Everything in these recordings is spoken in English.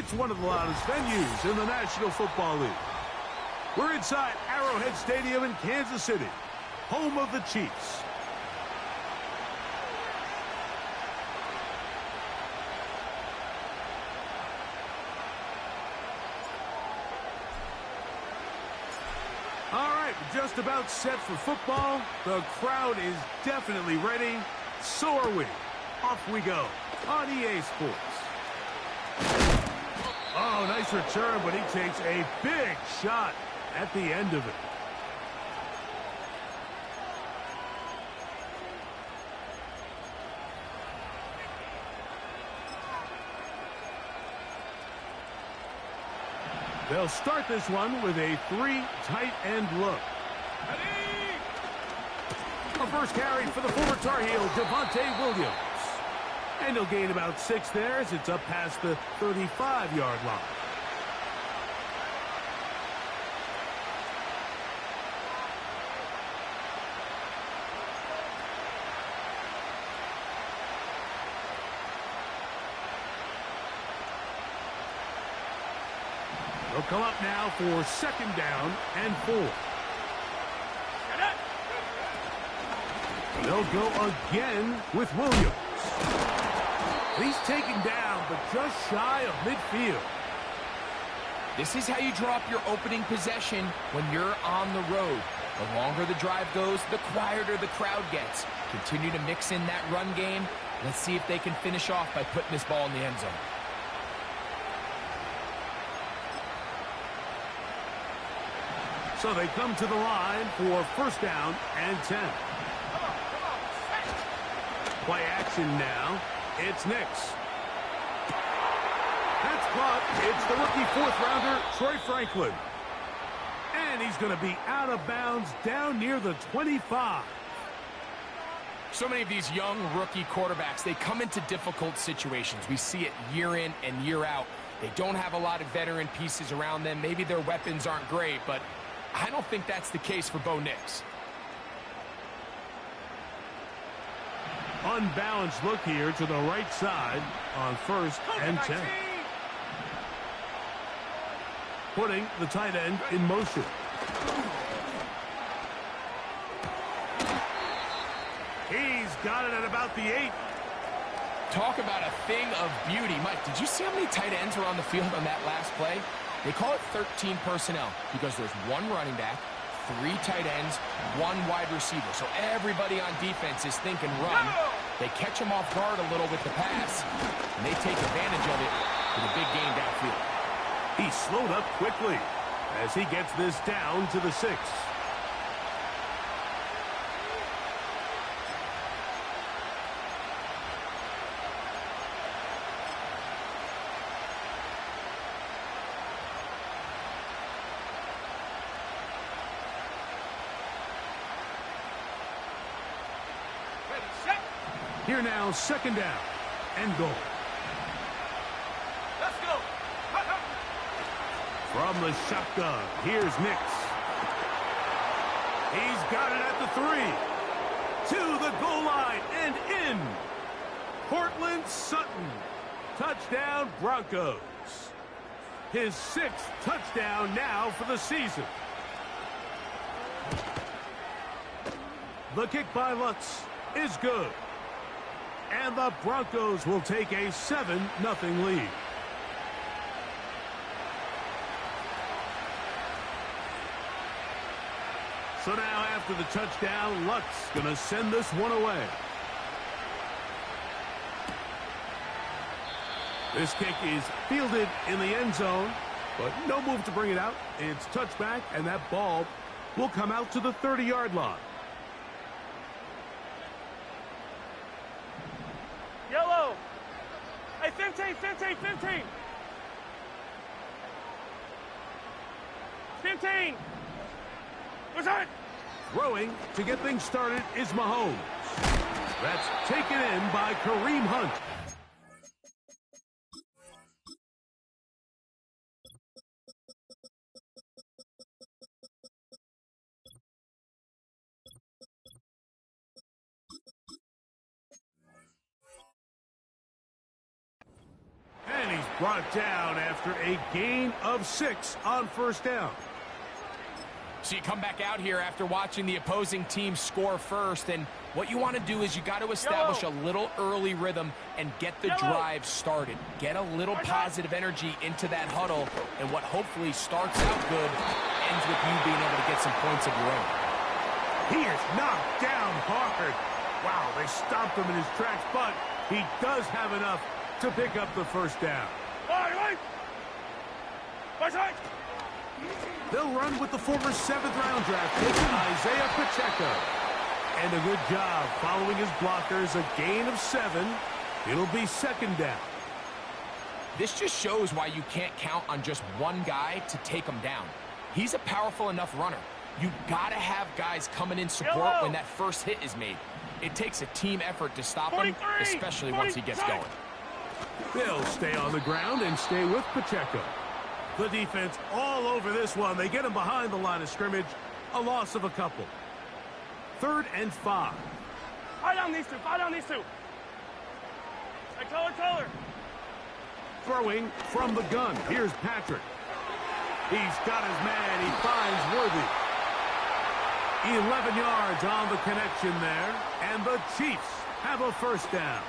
It's one of the loudest venues in the National Football League. We're inside Arrowhead Stadium in Kansas City, home of the Chiefs. All right, we're just about set for football. The crowd is definitely ready. So are we. Off we go on EA Sports. Oh, nice return, but he takes a big shot at the end of it. They'll start this one with a 3 tight end look. A first carry for the former Tar Heel, Javonte Williams. And he'll gain about 6 there as it's up past the 35-yard line. They'll come up now for 2nd down and 4. They'll go again with Williams. He's taken down, but just shy of midfield. This is how you draw up your opening possession when you're on the road. The longer the drive goes, the quieter the crowd gets. Continue to mix in that run game. Let's see if they can finish off by putting this ball in the end zone. So they come to the line for 1st down and 10. Play action now. It's Nix. That's caught. It's the rookie 4th-rounder, Troy Franklin. And he's going to be out of bounds down near the 25. So many of these young rookie quarterbacks, they come into difficult situations. We see it year in and year out. They don't have a lot of veteran pieces around them. Maybe their weapons aren't great, but I don't think that's the case for Bo Nix. Unbalanced look here to the right side on 1st and 10. Putting the tight end in motion. He's got it at about the 8. Talk about a thing of beauty. Mike, did you see how many tight ends were on the field on that last play? They call it 13 personnel because there's 1 running back, 3 tight ends, 1 wide receiver. So everybody on defense is thinking run. They catch him off guard a little with the pass, and they take advantage of it with a big gain downfield. He slowed up quickly as he gets this down to the 6. Here now, 2nd down and goal. Let's go. From the shotgun, here's Nix. He's got it at the 3. To the goal line and in. Cortland Sutton. Touchdown, Broncos. His 6th touchdown now for the season. The kick by Lutz is good. And the Broncos will take a 7-0 lead. So now after the touchdown, Lutz going to send this one away. This kick is fielded in the end zone, but no move to bring it out. It's touchback, and that ball will come out to the 30-yard line. Yellow. Hey, 15, 15, 15. 15. What's that? Throwing to get things started is Mahomes. That's taken in by Kareem Hunt. brought down after a gain of 6 on first down. So you come back out here after watching the opposing team score first, and what you want to do is you got to establish a little early rhythm and get the drive started. Get a little positive energy into that huddle, and what hopefully starts out good ends with you being able to get some points of your own. He is knocked down hard. Wow, they stopped him in his tracks, but he does have enough to pick up the first down. They'll run with the former 7th-round draft pick, Isaiah Pacheco. And a good job following his blockers, a gain of 7. It'll be second down. This just shows why you can't count on just one guy to take him down. He's a powerful enough runner. You gotta have guys coming in support when that first hit is made. It takes a team effort to stop him, especially once he gets going. They'll stay on the ground and stay with Pacheco. The defense all over this one. They get him behind the line of scrimmage. A loss of a couple. 3rd and 5. Fire down these two. Fire down these two. Hey, color. Throwing from the gun. Here's Patrick. He's got his man. He finds Worthy. 11 yards on the connection there. And the Chiefs have a first down.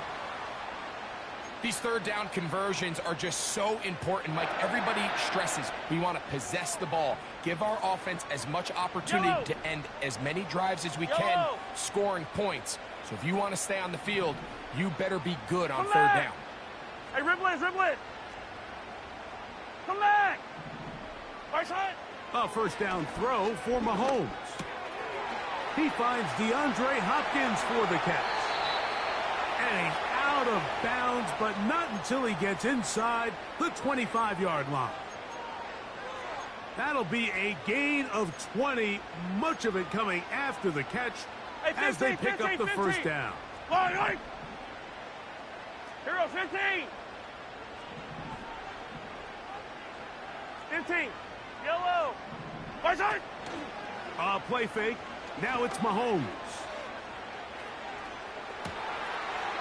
These third down conversions are just so important, Mike. Everybody stresses we want to possess the ball, give our offense as much opportunity to end as many drives as we can, scoring points. So if you want to stay on the field, you better be good on third down. Hey, dribble it. Come back. Right side. A first down throw for Mahomes. He finds DeAndre Hopkins for the catch. And he's out of bounds, but not until he gets inside the 25-yard line. That'll be a gain of 20, much of it coming after the catch as they pick up the first down. Right. Hero, 15. 15. Yellow. Right side. Play fake. Now it's Mahomes.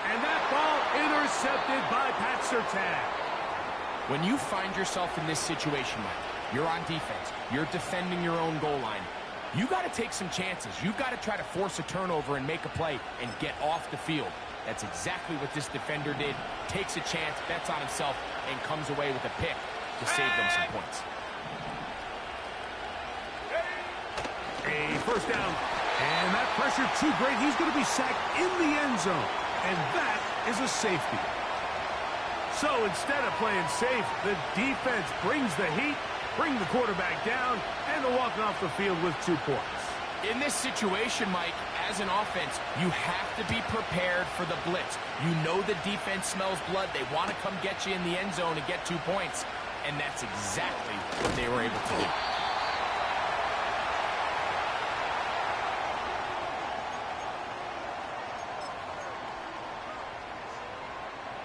And that ball intercepted by Pat Surtain. When you find yourself in this situation, Mike, you're on defense, you're defending your own goal line, you got to take some chances. You've got to try to force a turnover and make a play and get off the field. That's exactly what this defender did. Takes a chance, bets on himself, and comes away with a pick to save them some points. A first down. And that pressure too great. He's going to be sacked in the end zone. And that is a safety. So instead of playing safe, the defense brings the heat, bring the quarterback down, and they'll walk off the field with 2 points. In this situation, Mike, as an offense, you have to be prepared for the blitz. You know the defense smells blood. They want to come get you in the end zone and get 2 points. And that's exactly what they were able to do.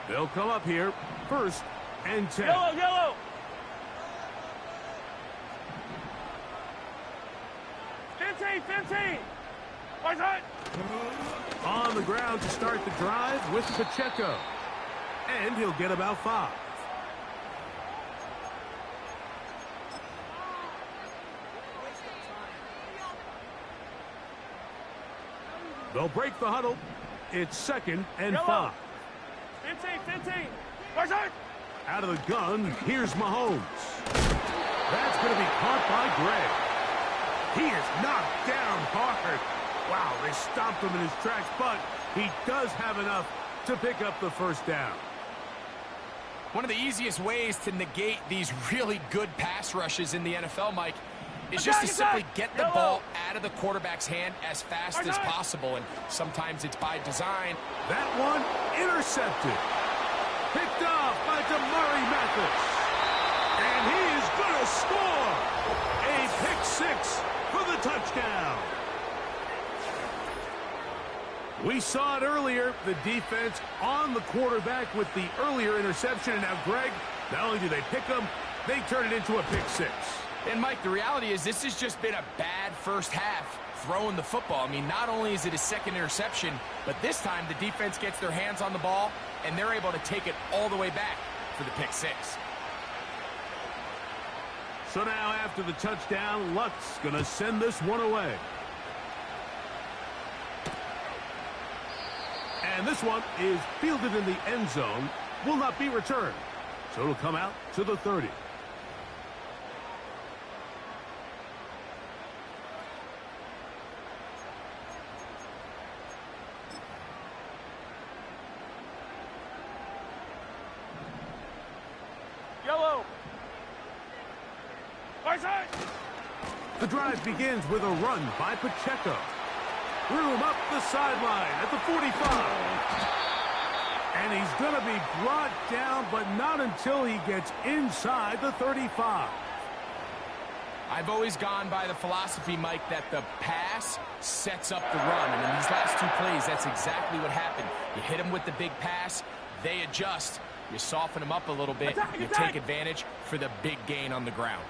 They'll come up here, 1st and 10. Yellow. 15. Right side. On the ground to start the drive with Pacheco. And he'll get about 5. They'll break the huddle. It's 2nd and 5. 15. Right side. Out of the gun, here's Mahomes. That's going to be caught by Gray. He is knocked down hard. Wow, they stopped him in his tracks, but he does have enough to pick up the first down. One of the easiest ways to negate these really good pass rushes in the NFL, Mike, is just to simply get the ball out of the quarterback's hand as fast as possible, and sometimes it's by design. That one intercepted. Picked off by DeMauri Mathis. And he is going to score. A pick 6 for the touchdown. We saw it earlier, the defense on the quarterback with the earlier interception. And now, Greg, not only do they pick him, they turn it into a pick 6. And, Mike, the reality is this has just been a bad first half throwing the football. I mean, not only is it his 2nd interception, but this time the defense gets their hands on the ball, and they're able to take it all the way back. for the pick six. So now after the touchdown, Luck's going to send this one away. And this one is fielded in the end zone, will not be returned. So it'll come out to the 30. Yellow. Right side. The drive begins with a run by Pacheco. Room up the sideline at the 45. And he's going to be brought down, but not until he gets inside the 35. I've always gone by the philosophy, Mike, that the pass sets up the run. And in these last two plays, that's exactly what happened. You hit them with the big pass, they adjust. You soften them up a little bit, you take advantage for the big gain on the ground.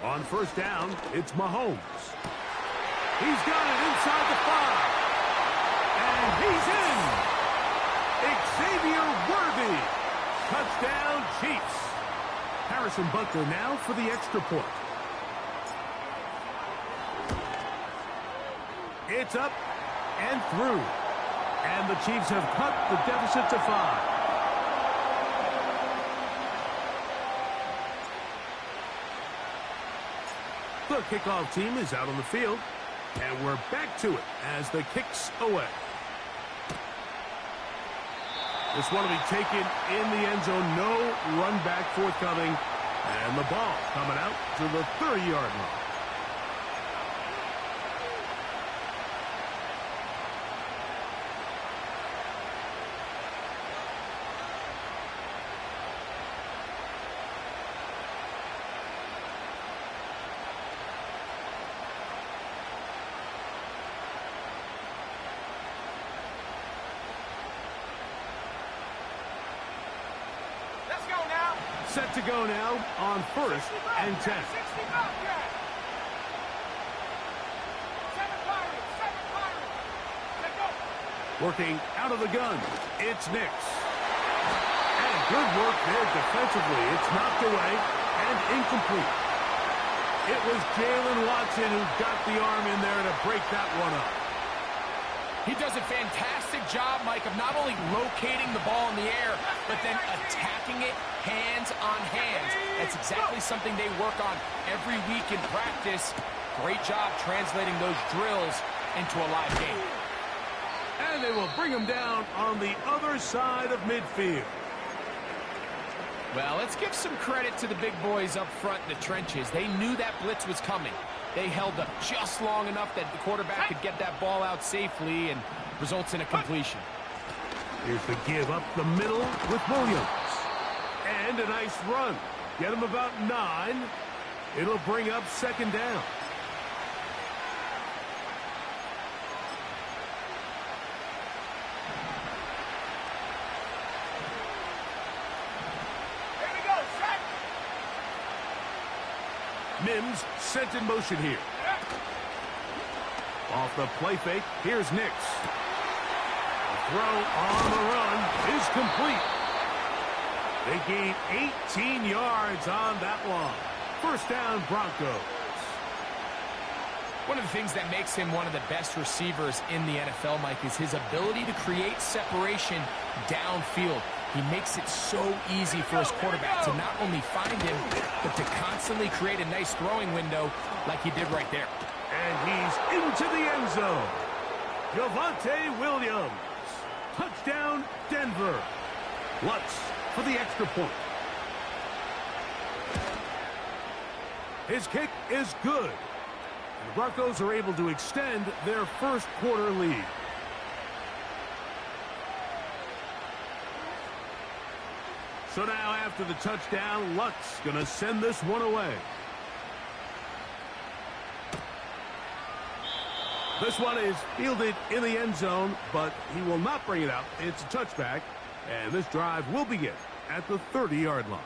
On first down, it's Mahomes. He's got it inside the 5. And he's in. Xavier Worthy. Touchdown, Chiefs. Harrison Butker now for the extra point. It's up and through. And the Chiefs have cut the deficit to 5. The kickoff team is out on the field, and we're back to it as the kick's away. This one will be taken in the end zone. No run back forthcoming, and the ball coming out to the 30-yard line. Set to go now on first and 10. Working out of the gun, it's Nix. And good work there defensively. It's knocked away and incomplete. It was Jalen Watson who got the arm in there to break that one up. He does a fantastic job, Mike, of not only locating the ball in the air, but then attacking it hands on hands. That's exactly something they work on every week in practice. Great job translating those drills into a live game. And they will bring him down on the other side of midfield. Well, let's give some credit to the big boys up front in the trenches. They knew that blitz was coming. They held up just long enough that the quarterback could get that ball out safely and results in a completion. Here's the give up the middle with Williams. And a nice run. Get him about 9. It'll bring up second down. Mims sent in motion here. Off the play fake, here's Nix. The throw on the run is complete. They gain 18 yards on that one. First down, Broncos. One of the things that makes him one of the best receivers in the NFL, Mike, is his ability to create separation downfield. He makes it so easy for his quarterback to not only find him, but to constantly create a nice throwing window like he did right there. And he's into the end zone. Javonte Williams. Touchdown, Denver. Lutz for the extra point. His kick is good. The Broncos are able to extend their first quarter lead. So now after the touchdown, Lutz going to send this one away. This one is fielded in the end zone, but he will not bring it out. It's a touchback, and this drive will begin at the 30-yard line.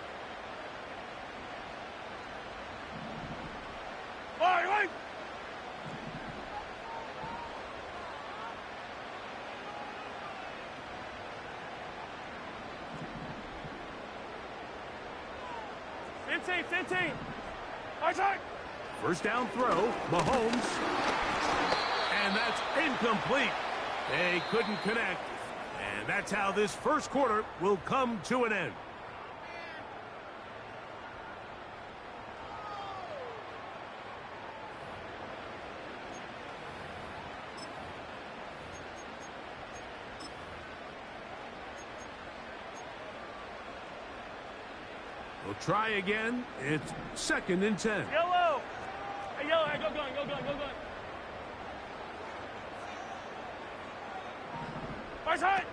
15, 15. High side. First down throw, Mahomes. And that's incomplete. They couldn't connect. And that's how this first quarter will come to an end. We'll try again. It's 2nd and 10. Yellow. Hey, yellow. Hey, go going, go going, go going. High side.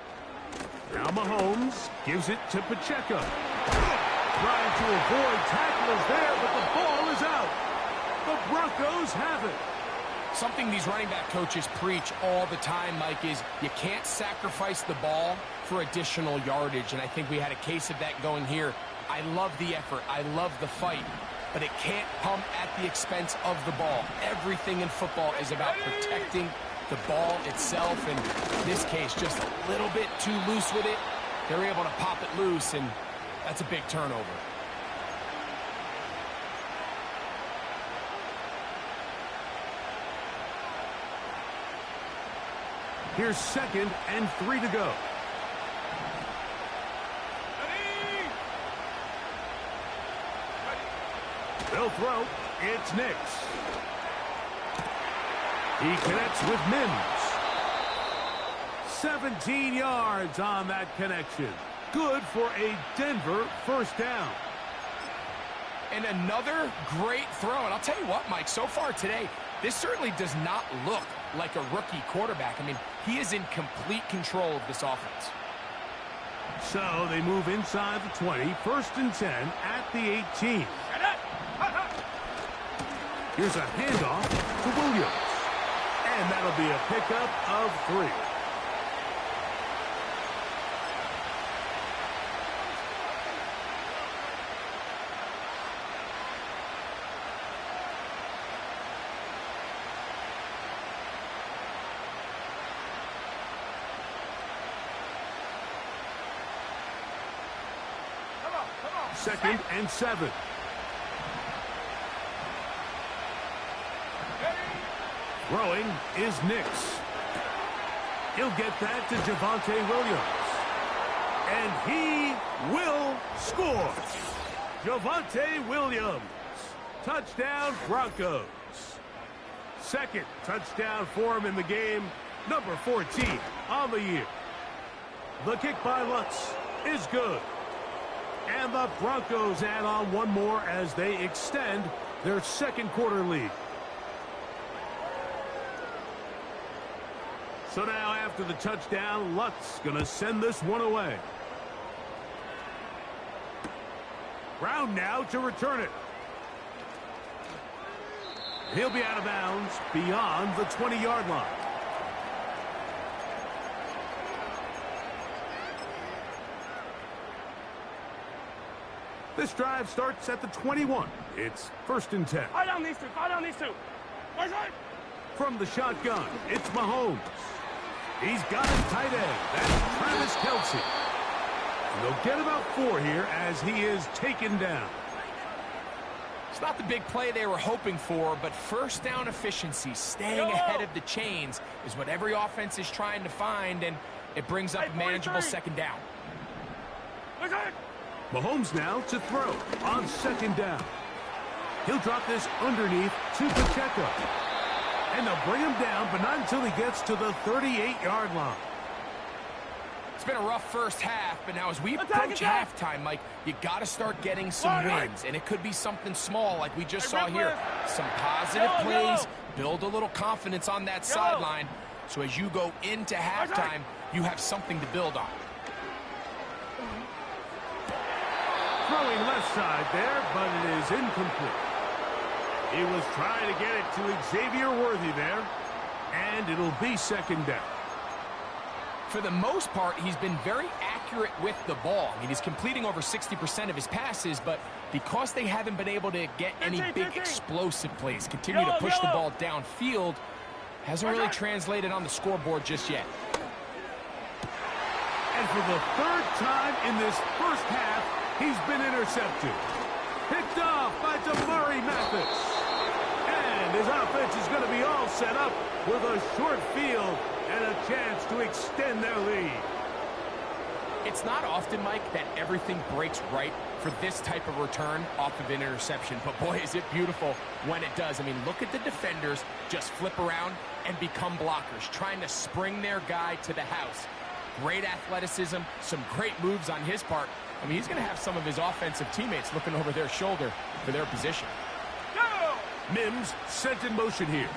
Now Mahomes gives it to Pacheco. Trying to avoid tacklers there, but the ball is out. The Broncos have it. Something these running back coaches preach all the time, Mike, is you can't sacrifice the ball for additional yardage, and I think we had a case of that going here. I love the effort. I love the fight, but it can't come at the expense of the ball. Everything in football is about protecting the ball itself, and in this case, just a little bit too loose with it. They're able to pop it loose, and that's a big turnover. Here's 2nd and 3 to go. They'll throw. It's Nix. He connects with Mims. 17 yards on that connection. Good for a Denver first down. And another great throw. And I'll tell you what, Mike, so far today, this certainly does not look like a rookie quarterback. I mean, he is in complete control of this offense. So they move inside the 20, 1st and 10 at the 18. Here's a handoff to Williams. And that'll be a pickup of 3. Come on. 2nd and 7. Throwing is Nix. He'll get that to Javonte Williams. And he will score. Javonte Williams. Touchdown, Broncos. 2nd touchdown for him in the game. Number 14 on the year. The kick by Lutz is good. And the Broncos add on one more as they extend their 2nd quarter lead. So now after the touchdown, Lutz going to send this one away. Brown now to return it. He'll be out of bounds beyond the 20-yard line. This drive starts at the 21. It's 1st and 10. Fire down these two. Fire down these two. Right side. From the shotgun, it's Mahomes. He's got his tight end. That's Travis Kelce. And they'll get about 4 here as he is taken down. It's not the big play they were hoping for, but first down efficiency, staying ahead of the chains, is what every offense is trying to find, and it brings up a manageable 2nd down. Mahomes now to throw on 2nd down. He'll drop this underneath to Pacheco. And they'll bring him down, but not until he gets to the 38-yard line. It's been a rough first half, but now as we approach halftime, Mike, you got to start getting some wins. And it could be something small like we just saw here. Some positive plays, build a little confidence on that sideline. So as you go into halftime, you have something to build on. Throwing left side there, but it is incomplete. He was trying to get it to Xavier Worthy there, and it'll be 2nd down. For the most part, he's been very accurate with the ball. I mean, he's completing over 60% of his passes, but because they haven't been able to get any big explosive plays, continue to push the ball downfield, hasn't really translated on the scoreboard just yet. And for the 3rd time in this first half, he's been intercepted. Picked off by Damari Mathis. And his offense is going to be all set up with a short field and a chance to extend their lead. It's not often, Mike, that everything breaks right for this type of return off of an interception. But, boy, is it beautiful when it does. I mean, look at the defenders just flip around and become blockers, trying to spring their guy to the house. Great athleticism, some great moves on his part. I mean, he's going to have some of his offensive teammates looking over their shoulder for their position. Go! Mims sent in motion here.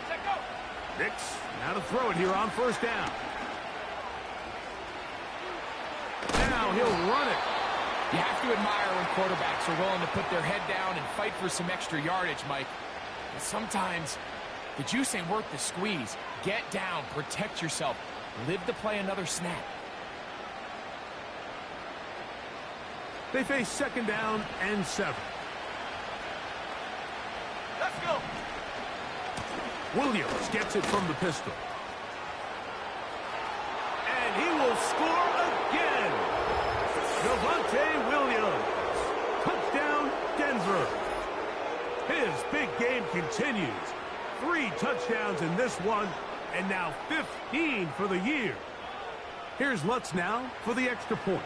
Set, go! Nix now to throw it here on first down. Now he'll run it. You have to admire when quarterbacks are willing to put their head down and fight for some extra yardage, Mike. But sometimes the juice ain't worth the squeeze. Get down, protect yourself, live to play another snap. They face second down and 7. Let's go! Williams gets it from the pistol. And he will score again. Javonte Williams. Touchdown, Denver. His big game continues. 3 touchdowns in this one, and now 15 for the year. Here's Lutz now for the extra point.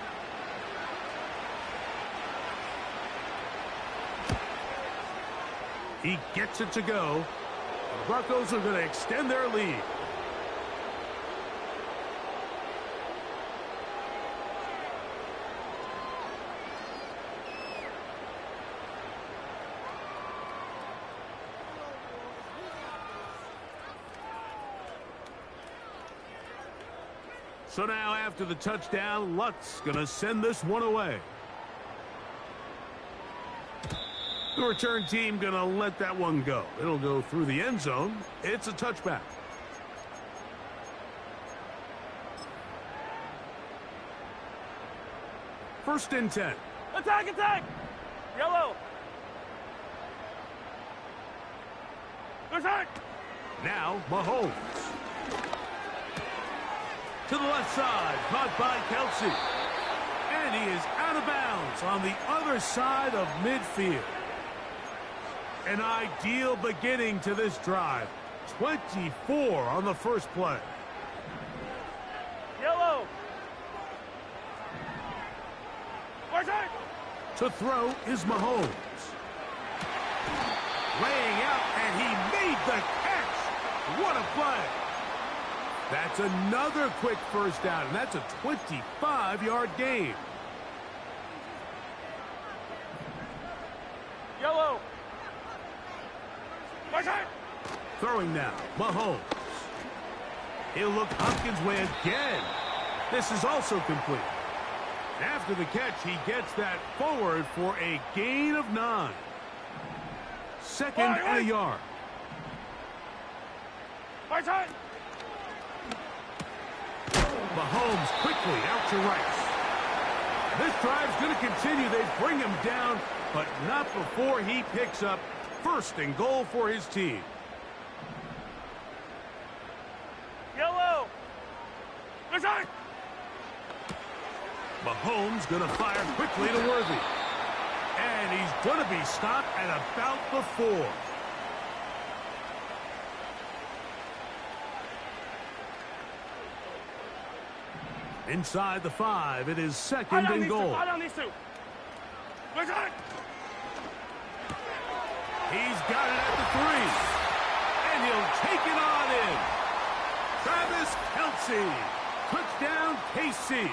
He gets it to go. The Broncos are going to extend their lead. So now after the touchdown, Lutz going to send this one away. The return team going to let that one go. It'll go through the end zone. It's a touchback. First and 10. Attack, attack! Yellow! Attack! Now, Mahomes. To the left side, caught by Kelsey. And he is out of bounds on the other side of midfield. An ideal beginning to this drive. 24 on the first play. Yellow! Attack! To throw is Mahomes. Laying out, and he made the catch. What a play. That's another quick first down, and that's a 25-yard gain. Yellow! Attack! Throwing now, Mahomes. He'll look Hopkins' way again. This is also complete. After the catch, he gets that forward for a gain of 9. Second and a yard. Attack! Mahomes quickly out to Rice. This drive's going to continue. They bring him down, but not before he picks up first and goal for his team. Yellow! Attack! Mahomes going to fire quickly to Worthy. And he's going to be stopped at about the 4. Inside the 5, it is second and goal. Fire down these two! Attack! He's got it at the 3. And he'll take it on in. Travis Kelce. Touchdown, KC.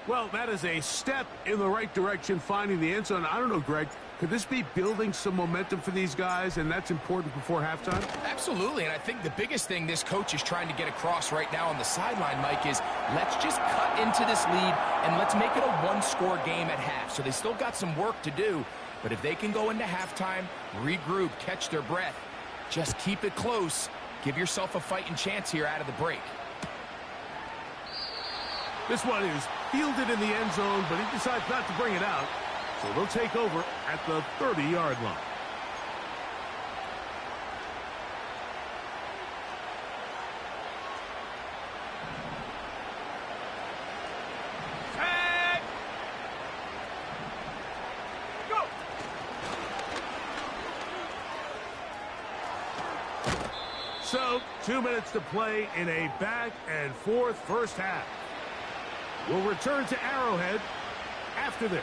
Well, that is a step in the right direction, finding the end zone. I don't know, Greg. Could this be building some momentum for these guys, and that's important before halftime? Absolutely, and I think the biggest thing this coach is trying to get across right now on the sideline, Mike, is let's just cut into this lead and let's make it a one-score game at half. So they still got some work to do, but if they can go into halftime, regroup, catch their breath, just keep it close, give yourself a fighting chance here out of the break. This one is fielded in the end zone, but he decides not to bring it out. So they'll take over at the 30-yard line. So, 2 minutes to play in a back-and-forth first half. We'll return to Arrowhead after this.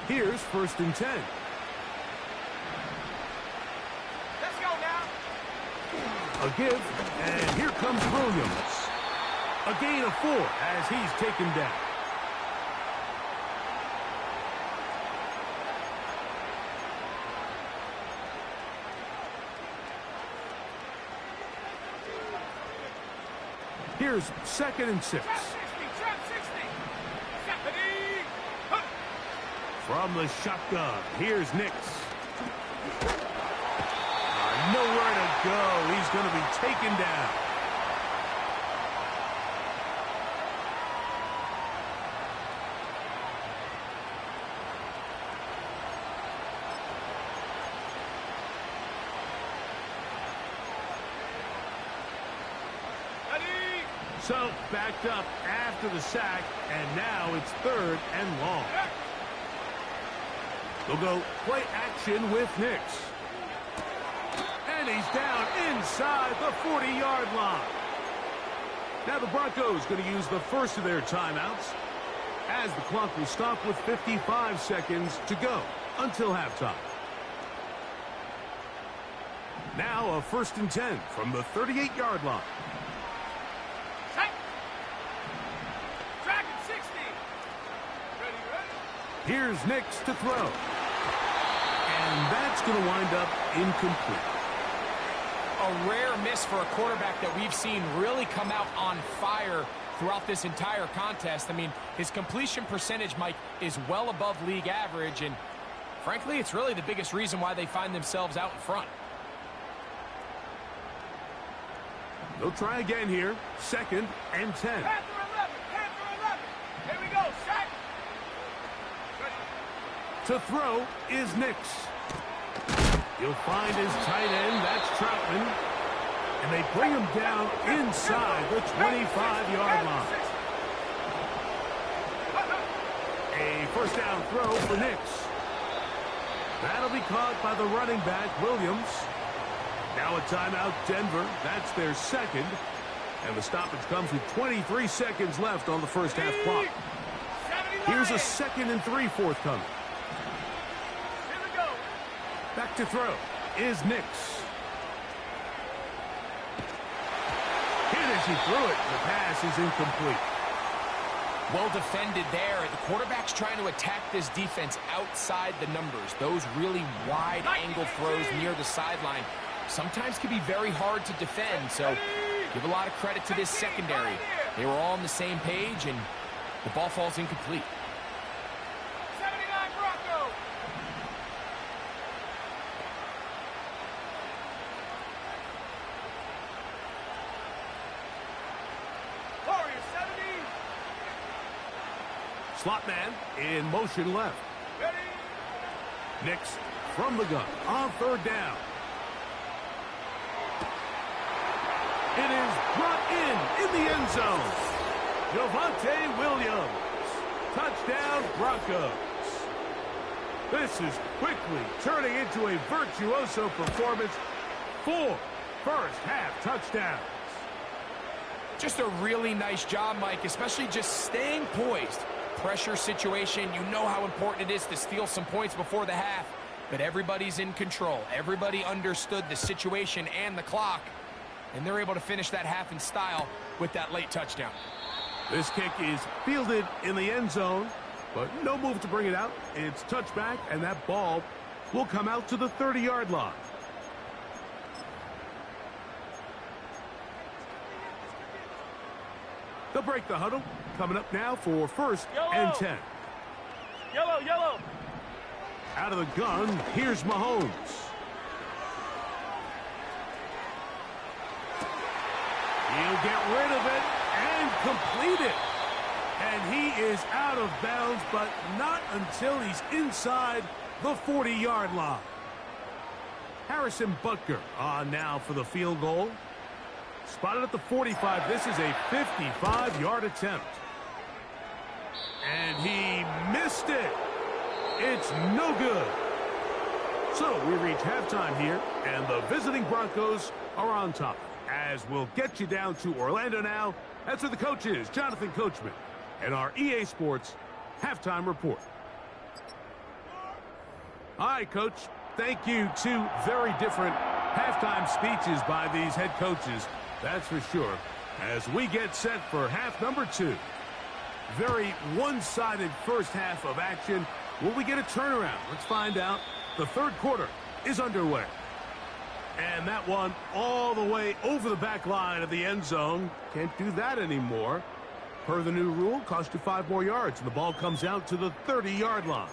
Here's 1st and 10. Let's go now. A give, and here comes Williams. A gain of 4 as he's taken down. Here's 2nd and 6. Trap 60, trap 60. From the shotgun, here's Nix. Nowhere to go. He's going to be taken down. So, backed up after the sack, and now it's 3rd and long. They'll go play action with Nix. And he's down inside the 40-yard line. Now the Broncos going to use the first of their timeouts as the clock will stop with 55 seconds to go until halftime. Now a 1st and 10 from the 38-yard line. Here's Nix to throw. And that's going to wind up incomplete. A rare miss for a quarterback that we've seen really come out on fire throughout this entire contest. I mean, his completion percentage, Mike, is well above league average, and frankly, it's really the biggest reason why they find themselves out in front. They'll try again here. 2nd and 10. Panther 11, Panther 11. Here we go, sack. To throw is Nix. He'll find his tight end. That's Troutman. And they bring him down inside the 25-yard line. A 1st down throw for Nix. That'll be caught by the running back, Williams. Now a timeout, Denver. That's their 2nd. And the stoppage comes with 23 seconds left on the first half clock. Here's a 2nd and 3 forthcoming. Back to throw is Nix. Hit as he threw it. The pass is incomplete. Well defended there. The quarterback's trying to attack this defense outside the numbers. Those really wide angle throws near the sideline sometimes can be very hard to defend. So give a lot of credit to this secondary. They were all on the same page, and the ball falls incomplete. Slot man in motion left. Nix from the gun on 3rd down. It is brought in the end zone. Javonte Williams. Touchdown Broncos. This is quickly turning into a virtuoso performance. 4 first half touchdowns. Just a really nice job, Mike, especially just staying poised. Pressure situation, you know how important it is to steal some points before the half, but everybody's in control. Everybody understood the situation and the clock, and they're able to finish that half in style with that late touchdown. This kick is fielded in the end zone, but no move to bring it out. It's touchback, and that ball will come out to the 30-yard line. They'll break the huddle. Coming up now for 1st and 10. Yellow, yellow. Out of the gun, here's Mahomes. He'll get rid of it and complete it. And he is out of bounds, but not until he's inside the 40-yard line. Harrison Butker on now for the field goal. Spotted at the 45. This is a 55-yard attempt. And he missed it. It's no good. So we reach halftime here, and the visiting Broncos are on top. As we'll get you down to Orlando now, that's where the coach is, Jonathan Coachman, and our EA Sports halftime report. All right, Coach. Thank you. Two very different halftime speeches by these head coaches, that's for sure, as we get set for half number 2. Very one-sided first half of action. Will we get a turnaround? Let's find out. The third quarter is underway. And that one all the way over the back line of the end zone. Can't do that anymore. Per the new rule, cost you 5 more yards, and the ball comes out to the 30-yard line.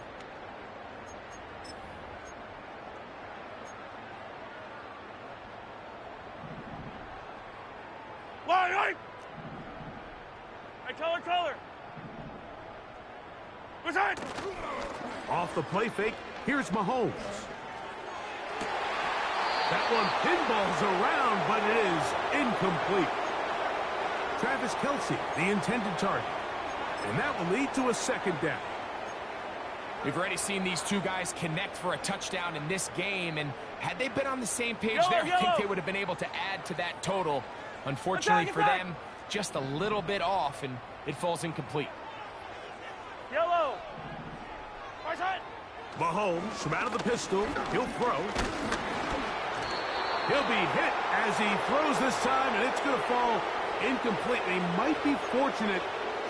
Line! Color! Return! Off the play fake, here's Mahomes. That one pinballs around, but it is incomplete. Travis Kelce, the intended target. And that will lead to a second down. We've already seen these two guys connect for a touchdown in this game, and had they been on the same page there, I think they would have been able to add to that total. Unfortunately for them, just a little bit off, and it falls incomplete. Yellow! Right side! Mahomes from out of the pistol. He'll throw. He'll be hit as he throws this time, and it's going to fall incomplete. He might be fortunate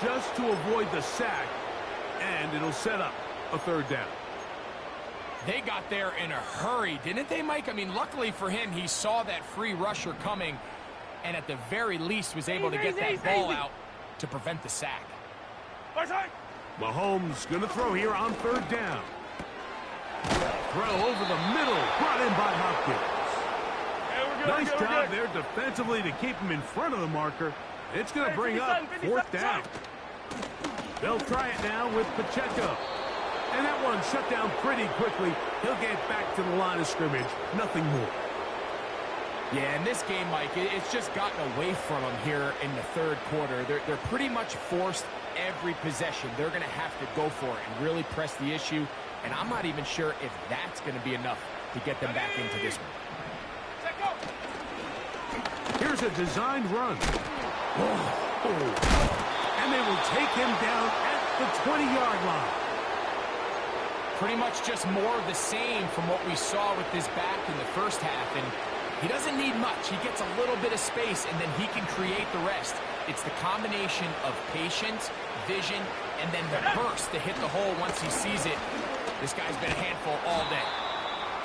just to avoid the sack, and it'll set up a third down. They got there in a hurry, didn't they, Mike? I mean, luckily for him, he saw that free rusher coming, and at the very least was able to get that ball out to prevent the sack. Mahomes going to throw here on third down. Throw over the middle, brought in by Hopkins. Nice job there defensively to keep him in front of the marker. It's going to bring up fourth down. They'll try it now with Pacheco. And that one shut down pretty quickly. He'll get back to the line of scrimmage. Nothing more. Yeah, in this game, Mike, it's just gotten away from them here in the third quarter. They're pretty much forced every possession. They're going to have to go for it and really press the issue. And I'm not even sure if that's going to be enough to get them back into this one. Here's a designed run. And they will take him down at the 20-yard line. Pretty much just more of the same from what we saw with this back in the first half. And he doesn't need much. He gets a little bit of space, and then he can create the rest. It's the combination of patience, vision, and then the burst to hit the hole once he sees it. This guy's been a handful all day.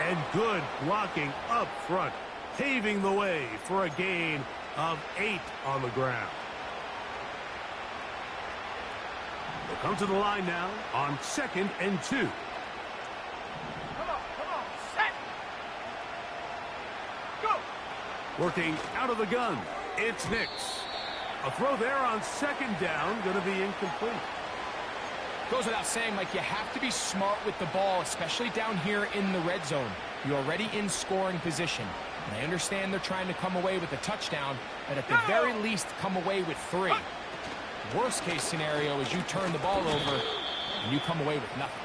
And good blocking up front, paving the way for a gain of 8 on the ground. They'll come to the line now on 2nd and 2. Come on, set! Go! Working out of the gun, it's Nix. A throw there on 2nd down, going to be incomplete. Goes without saying, Mike, you have to be smart with the ball, especially down here in the red zone. You're already in scoring position. And I understand they're trying to come away with a touchdown, but at the very least, come away with 3. Worst case scenario is you turn the ball over and you come away with nothing.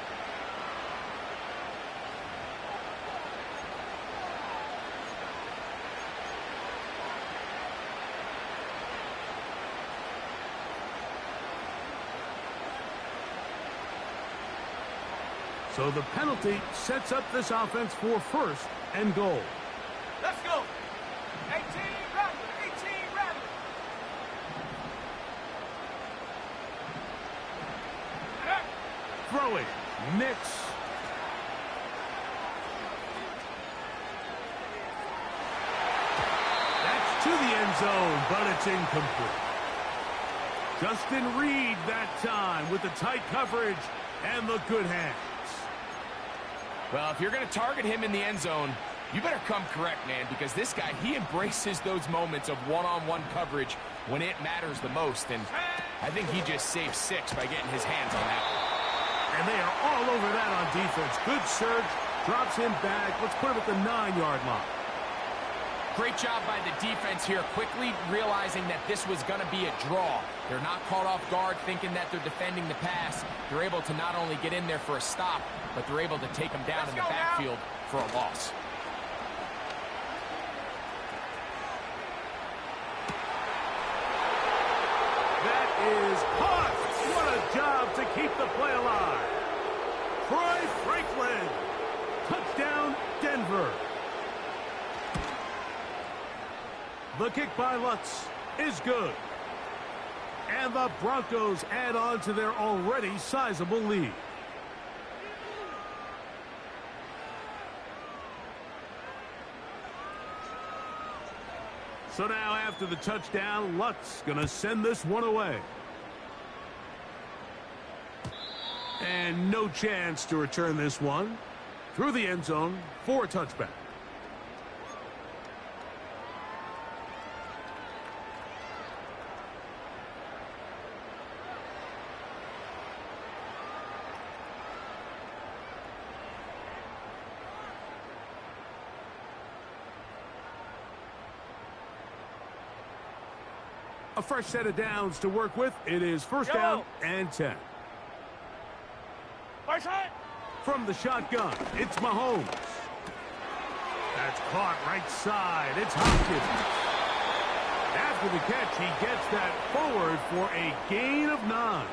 So the penalty sets up this offense for 1st and goal. Let's go! 18 Rattler! 18 Rattler! Throwing. Nix. That's to the end zone, but it's incomplete. Justin Reed that time with the tight coverage and the good hands. Well, if you're going to target him in the end zone, you better come correct, man, because this guy, he embraces those moments of one-on-one coverage when it matters the most, and I think he just saved 6 by getting his hands on that one. And they are all over that on defense. Good surge, drops him back. Let's put him at the 9-yard line. Great job by the defense here, quickly realizing that this was going to be a draw. They're not caught off guard thinking that they're defending the pass. They're able to not only get in there for a stop, but they're able to take him down in the backfield for a loss. That is caught. What a job to keep the play alive. Troy Franklin. Touchdown, Denver. The kick by Lutz is good. And the Broncos add on to their already sizable lead. So now after the touchdown, Lutz going to send this one away. And no chance to return this one through the end zone for a touchback. A fresh set of downs to work with. It is first down and 10. From the shotgun, it's Mahomes. That's caught right side. It's Hopkins. After the catch, he gets that forward for a gain of 9.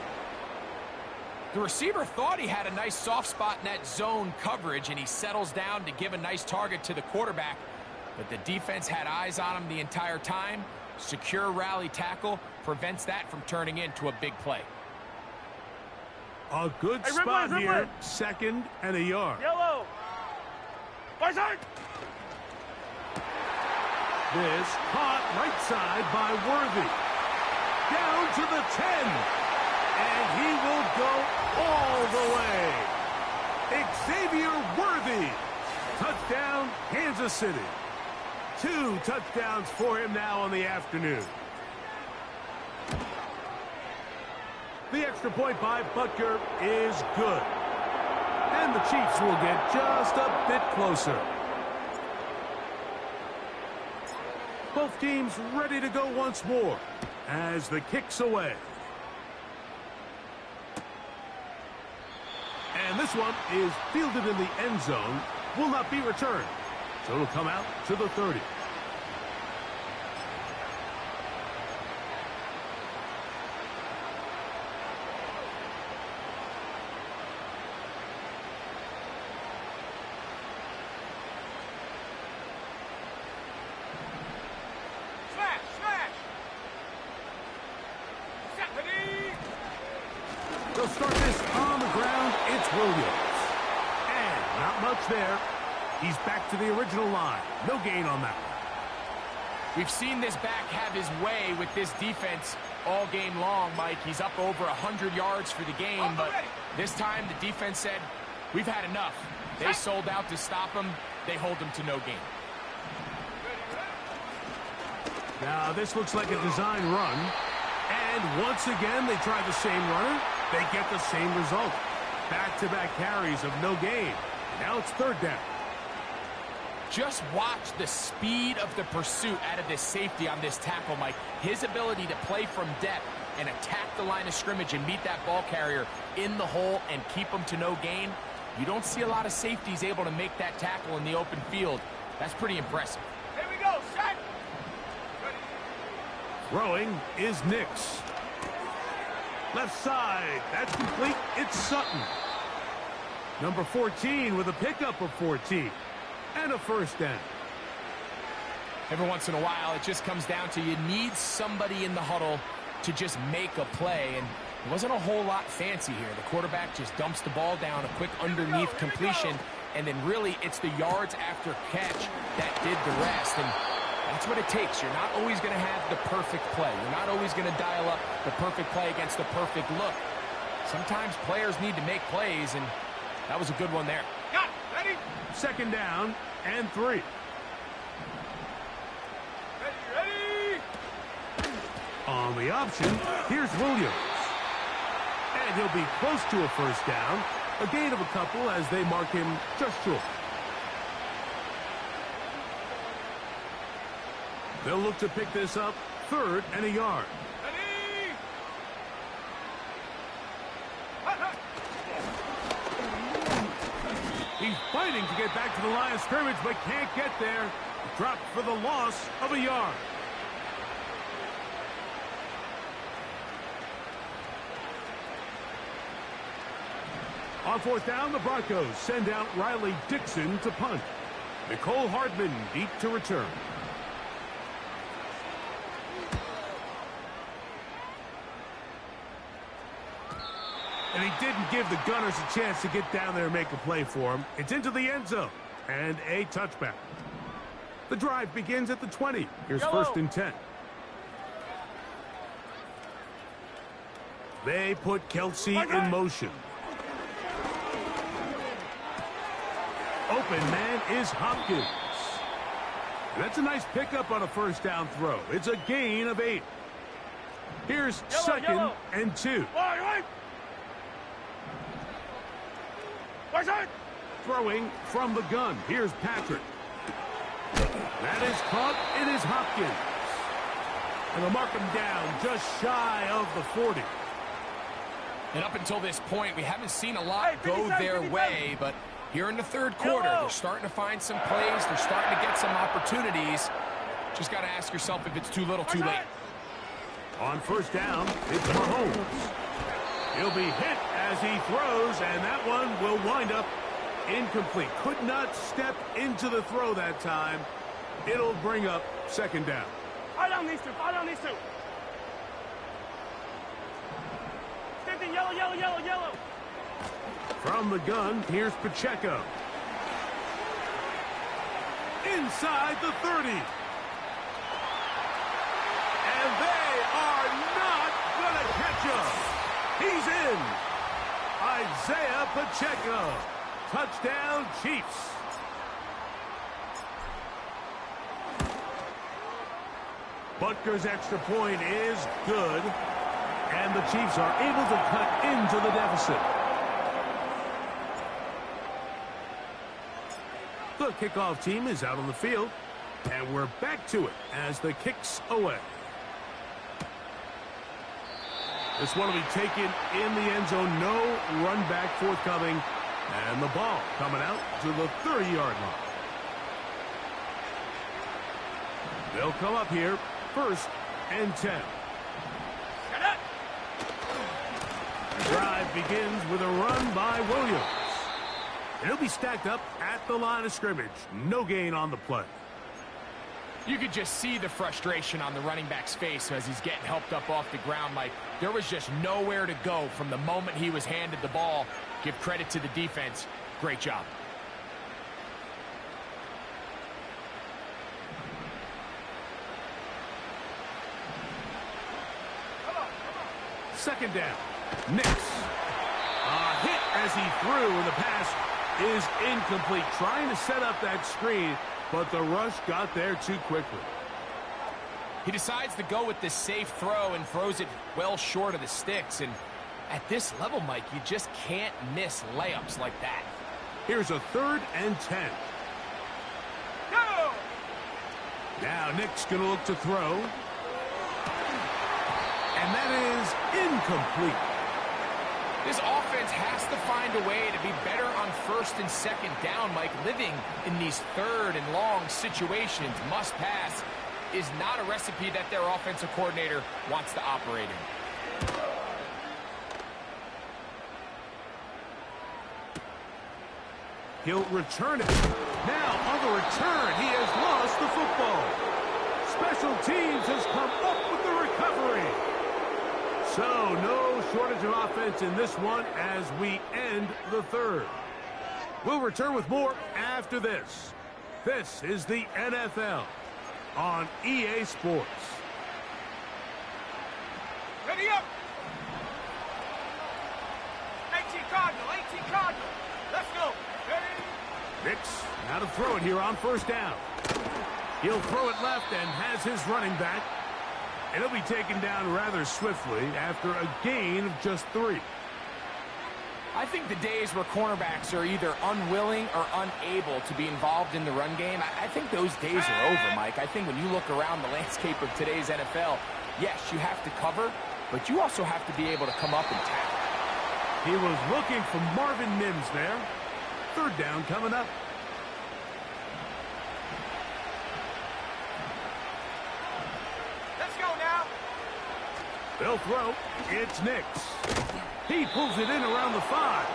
The receiver thought he had a nice soft spot in that zone coverage, and he settles down to give a nice target to the quarterback. But the defense had eyes on him the entire time. Secure rally tackle prevents that from turning into a big play. A good spot here. Second and a yard. Yellow. This caught right side by Worthy. Down to the 10. And he will go all the way. Xavier Worthy. Touchdown, Kansas City. 2 touchdowns for him now on the afternoon. The extra point by Butker is good. And the Chiefs will get just a bit closer. Both teams ready to go once more as the kick's away. And this one is fielded in the end zone. Will not be returned. So it'll come out to the 30. They'll start this on the ground. It's Williams. And not much there. He's back to the original line. No gain on that one. We've seen this back have his way with this defense all game long, Mike. He's up over 100 yards for the game, but this time the defense said, we've had enough. They sold out to stop him. They hold him to no gain. Now this looks like a design run. And once again, they try the same runner. They get the same result. Back-to-back carries of no gain. Now it's third down. Just watch the speed of the pursuit out of this safety on this tackle, Mike. His ability to play from depth and attack the line of scrimmage and meet that ball carrier in the hole and keep him to no gain. You don't see a lot of safeties able to make that tackle in the open field. That's pretty impressive. Here we go, set. Throwing is Nix. Left side, that's complete. It's Sutton. Number 14 with a pickup of 14. And a first down. Every once in a while, it just comes down to you need somebody in the huddle to just make a play. And it wasn't a whole lot fancy here. The quarterback just dumps the ball down, a quick underneath completion. And then really, it's the yards after catch that did the rest. And that's what it takes. You're not always going to have the perfect play. You're not always going to dial up the perfect play against the perfect look. Sometimes players need to make plays, and that was a good one there. Got ready. Second down and 3. Ready. On the option, here's Williams. And he'll be close to a first down. A gain of a couple as they mark him just short. They'll look to pick this up, third and a yard. Ready. He He's fighting to get back to the line of scrimmage, but can't get there. Dropped for the loss of a yard. On fourth down, the Broncos send out Riley Dixon to punt. Nicole Hardman deep to return. And he didn't give the Gunners a chance to get down there and make a play for him. It's into the end zone and a touchback. The drive begins at the 20. Here's first and 10. They put Kelsey in motion. Open man is Hopkins. That's a nice pickup on a first down throw. It's a gain of 8. Here's second and 2. Throwing from the gun. Here's Patrick. That is caught. It is Hopkins. And they'll mark him down just shy of the 40. And up until this point, we haven't seen a lot go their way, but here in the third quarter, they're starting to find some plays. They're starting to get some opportunities. Just got to ask yourself if it's too little, too late. On first down, it's Mahomes. He'll be hit as he throws, and that one will wind up incomplete. Could not step into the throw that time. It'll bring up second down. Fire down these two. Fire down these two. Same thing. Yellow, yellow, yellow, yellow. From the gun, here's Pacheco. Inside the 30. And they are not going to catch him. He's in. Isaiah Pacheco. Touchdown, Chiefs. Butker's extra point is good. And the Chiefs are able to cut into the deficit. The kickoff team is out on the field. And we're back to it as the kick's away. This one will be taken in the end zone. No run back forthcoming. And the ball coming out to the 30-yard line. They'll come up here, first and 10. The drive begins with a run by Williams. He'll be stacked up at the line of scrimmage. No gain on the play. You could just see the frustration on the running back's face as he's getting helped up off the ground. Like, there was just nowhere to go from the moment he was handed the ball. Give credit to the defense. Great job. Second down. Nix. A hit as he threw, and the pass is incomplete. Trying to set up that screen, but the rush got there too quickly. He decides to go with this safe throw and throws it well short of the sticks. And at this level, Mike, you just can't miss layups like that. Here's a third and 10. Go! Now Nick's going to look to throw. And that is incomplete. This offense has to find a way to be better on first and second down, Mike. Living in these third and long situations, must pass, is not a recipe that their offensive coordinator wants to operate in. He'll return it. Now, on the return, he has lost the football. Special teams has come up with the recovery. So, no shortage of offense in this one as we end the third. We'll return with more after this. This is the NFL on EA Sports. Ready up! 18 Cardinal, 18 Cardinal. Let's go. Ready? Nix, now to throw it here on first down. He'll throw it left and has his running back. And he'll be taken down rather swiftly after a gain of just 3. I think the days where cornerbacks are either unwilling or unable to be involved in the run game, I think those days are over, Mike. I think when you look around the landscape of today's NFL, yes, you have to cover, but you also have to be able to come up and tackle. He was looking for Marvin Mims there. third down coming up. Let's go now. They'll throw. It's Nix. He pulls it in around the 5.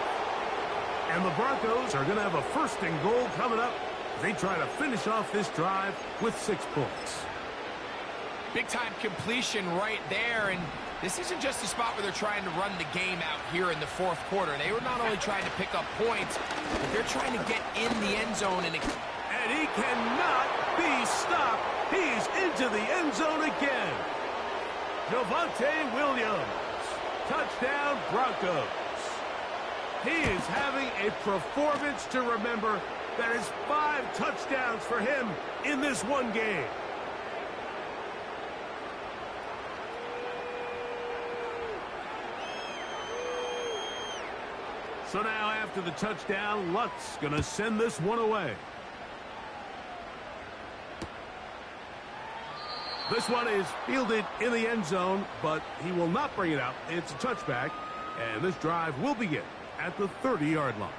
And the Broncos are going to have a first and goal coming up. They try to finish off this drive with 6 points. Big-time completion right there, and this isn't just a spot where they're trying to run the game out here in the fourth quarter. They were not only trying to pick up points, but they're trying to get in the end zone. And he cannot be stopped. He's into the end zone again. Javonte Williams. Touchdown, Broncos. He is having a performance to remember. That is 5 touchdowns for him in this one game. So now after the touchdown, Luck's going to send this one away. This one is fielded in the end zone, but he will not bring it out. It's a touchback, and this drive will begin at the 30-yard line.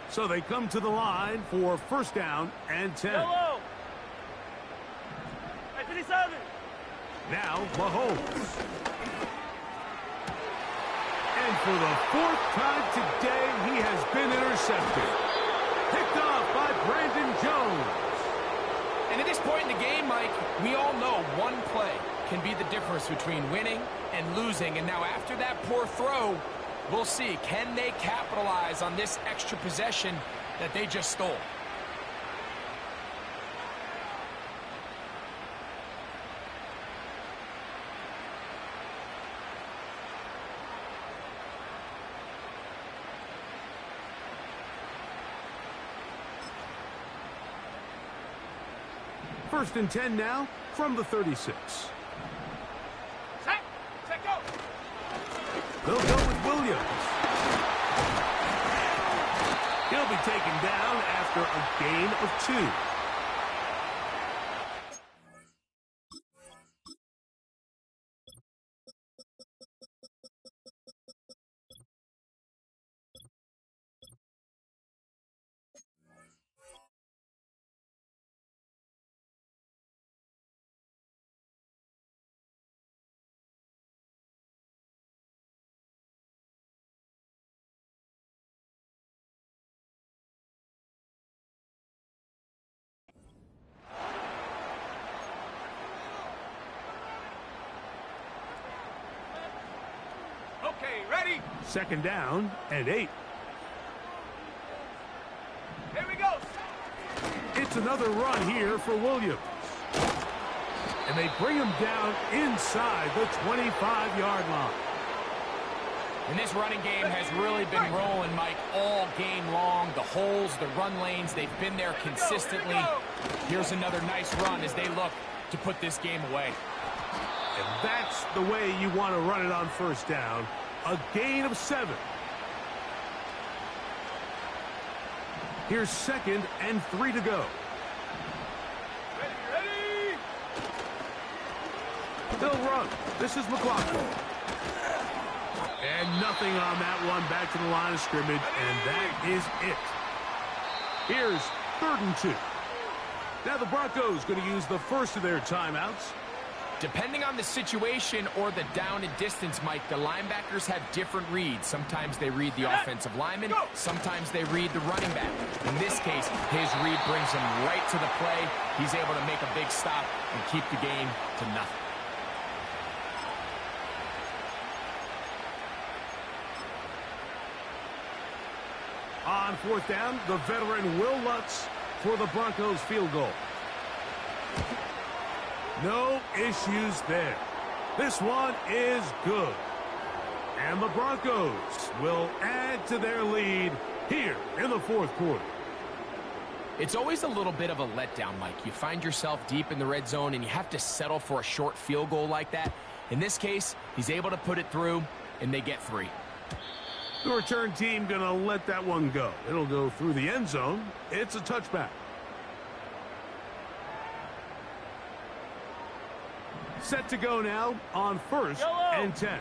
So they come to the line for first down and 10. Yellow. 57. Now Mahomes. And for the 4th time today, he has been intercepted. Picked off by Brandon Jones. And at this point in the game, Mike, we all know one play can be the difference between winning and losing. And now after that poor throw, we'll see, can they capitalize on this extra possession that they just stole? First and 10 now from the 36. Set, go. They'll go with Williams. He'll be taken down after a gain of 2. Okay, ready? Second down and 8. Here we go. It's another run here for Williams. And they bring him down inside the 25-yard line. And this running game has really been rolling, Mike, all game long. The holes, the run lanes, they've been there consistently. Here's another nice run as they look to put this game away. And that's the way you want to run it on first down. A gain of 7. Here's second and 3 to go. Ready? They'll run. This is McLaughlin. And nothing on that one. Back to the line of scrimmage, and that is it. Here's 3rd and 2. Now the Broncos going to use the first of their timeouts. Depending on the situation or the down and distance, Mike, the linebackers have different reads. Sometimes they read the offensive lineman. Sometimes they read the running back. In this case, his read brings him right to the play. He's able to make a big stop and keep the game to nothing. On 4th down, the veteran Will Lutz for the Broncos field goal. No issues there. This one is good. And the Broncos will add to their lead here in the 4th quarter. It's always a little bit of a letdown, Mike. You find yourself deep in the red zone and you have to settle for a short field goal like that. In this case, he's able to put it through and they get 3. The return team going to let that one go. It'll go through the end zone. It's a touchback. Set to go now on 1st and 10.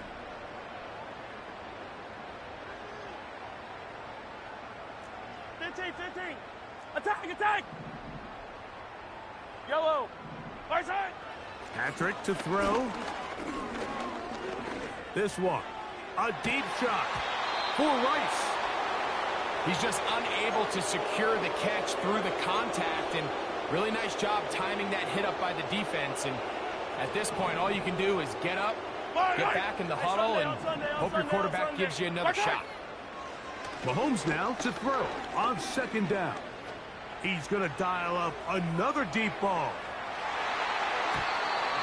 Attack, attack! Yellow! Right side! Patrick to throw. This one, a deep shot for Rice. He's just unable to secure the catch through the contact, and really nice job timing that hit up by the defense. And at this point, all you can do is get up, get back in the huddle, and hope your quarterback gives you another shot. Mahomes now to throw on second down. He's going to dial up another deep ball.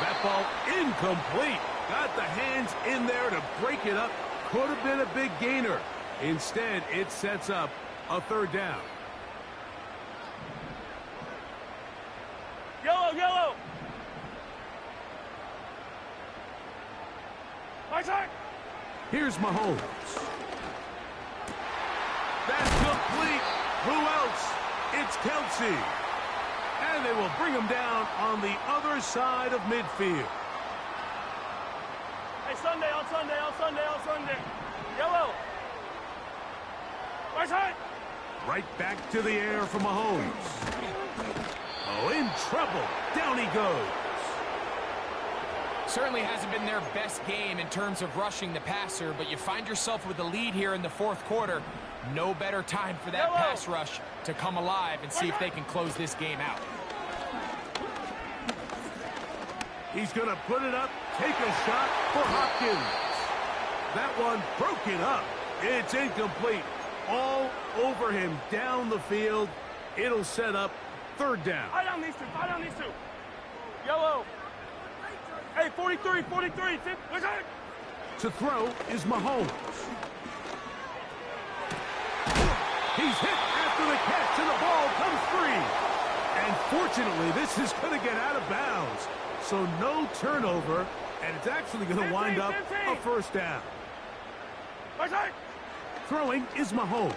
That ball incomplete. Got the hands in there to break it up. Could have been a big gainer. Instead, it sets up a third down. Yellow, yellow! Right side! Here's Mahomes. That's complete. Who else? It's Kelsey. And they will bring him down on the other side of midfield. Hey, Sunday, on Sunday, on Sunday, on Sunday. Yellow! Right side! Right back to the air for Mahomes. Oh, in trouble. Down he goes. Certainly hasn't been their best game in terms of rushing the passer, but you find yourself with a lead here in the fourth quarter. No better time for that pass rush to come alive and see if they can close this game out. He's going to put it up, take a shot for Hopkins. That one broken up. It's incomplete. All over him down the field. It'll set up third down. Fight on these two, fight on these two. Yellow. Hey, 43, 43, what's that? To throw is Mahomes. He's hit after the catch, and the ball comes free. And fortunately, this is going to get out of bounds. So no turnover, and it's actually going to wind up a first down. Throwing is Mahomes.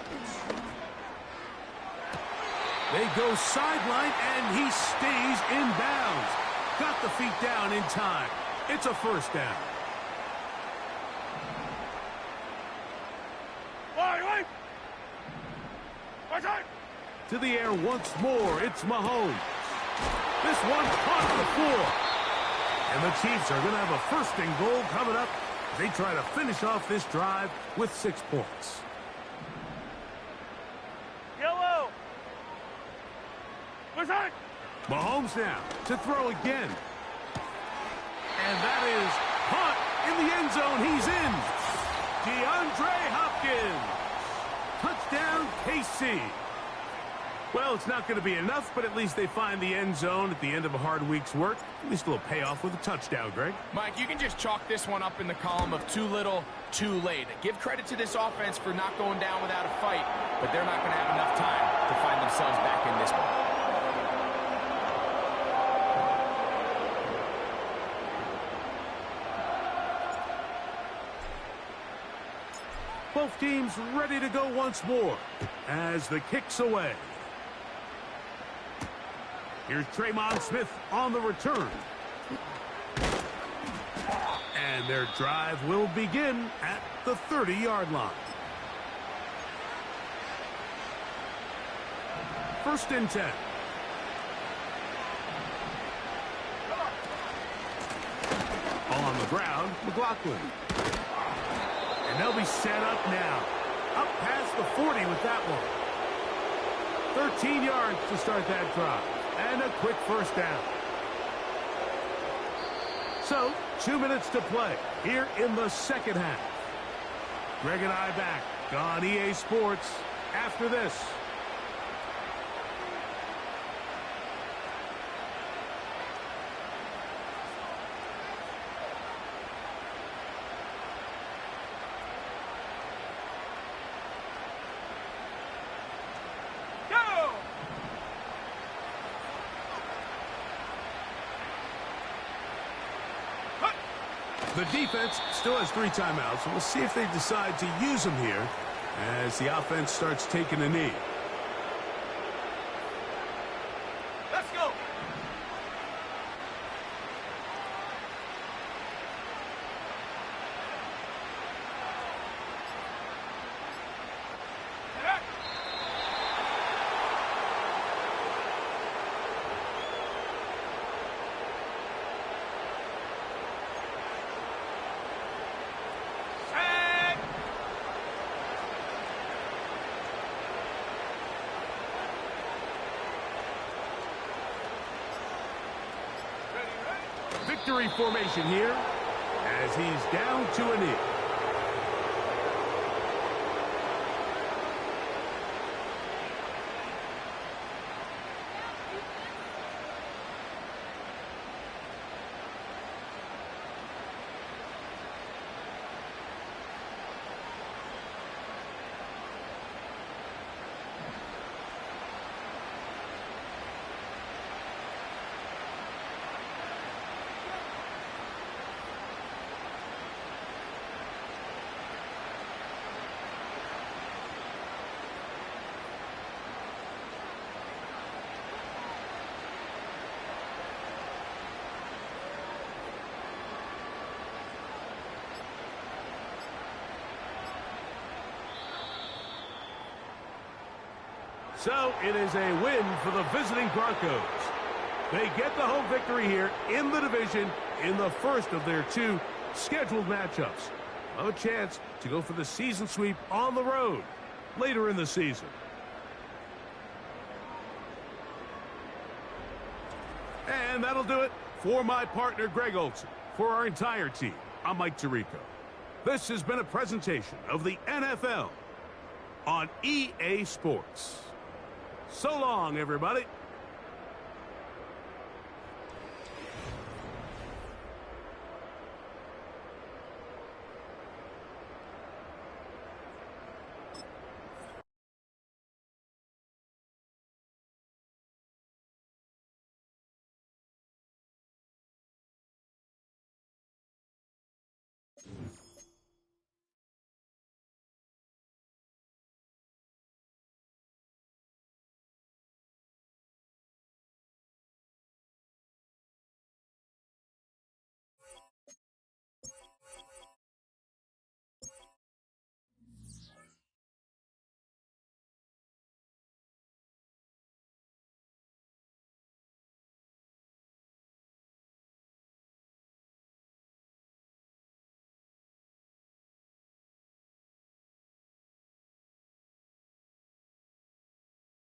They go sideline, and he stays in bounds. Got the feet down in time. It's a first down. To the air once more, it's Mahomes. This one caught on the floor. And the Chiefs are going to have a first and goal coming up. They try to finish off this drive with 6 points. Yellow. What's that? Mahomes now to throw again. And that is caught in the end zone. He's in. DeAndre Hopkins. Touchdown, KC. Well, it's not going to be enough, but at least they find the end zone at the end of a hard week's work. At least a little payoff with a touchdown, Greg. Mike, you can just chalk this one up in the column of too little, too late. Give credit to this offense for not going down without a fight, but they're not going to have enough time to find themselves back in this one. Both teams ready to go once more as the kick's away. Here's Traymon Smith on the return. And their drive will begin at the 30-yard line. First and 10. Ball on the ground, McLaughlin. And they'll be set up now. Up past the 40 with that one. 13 yards to start that drive. And a quick first down. So, 2 minutes to play here in the second half. Greg and I back on EA Sports after this. The defense still has 3 timeouts. We'll see if they decide to use them here as the offense starts taking a knee. Let's go. victory formation here as he's down to a knee. So it is a win for the visiting Broncos. They get the home victory here in the division in the first of their 2 scheduled matchups. A chance to go for the season sweep on the road later in the season. And that'll do it for my partner, Greg Olson. For our entire team, I'm Mike Tirico. This has been a presentation of the NFL on EA Sports. So long, everybody.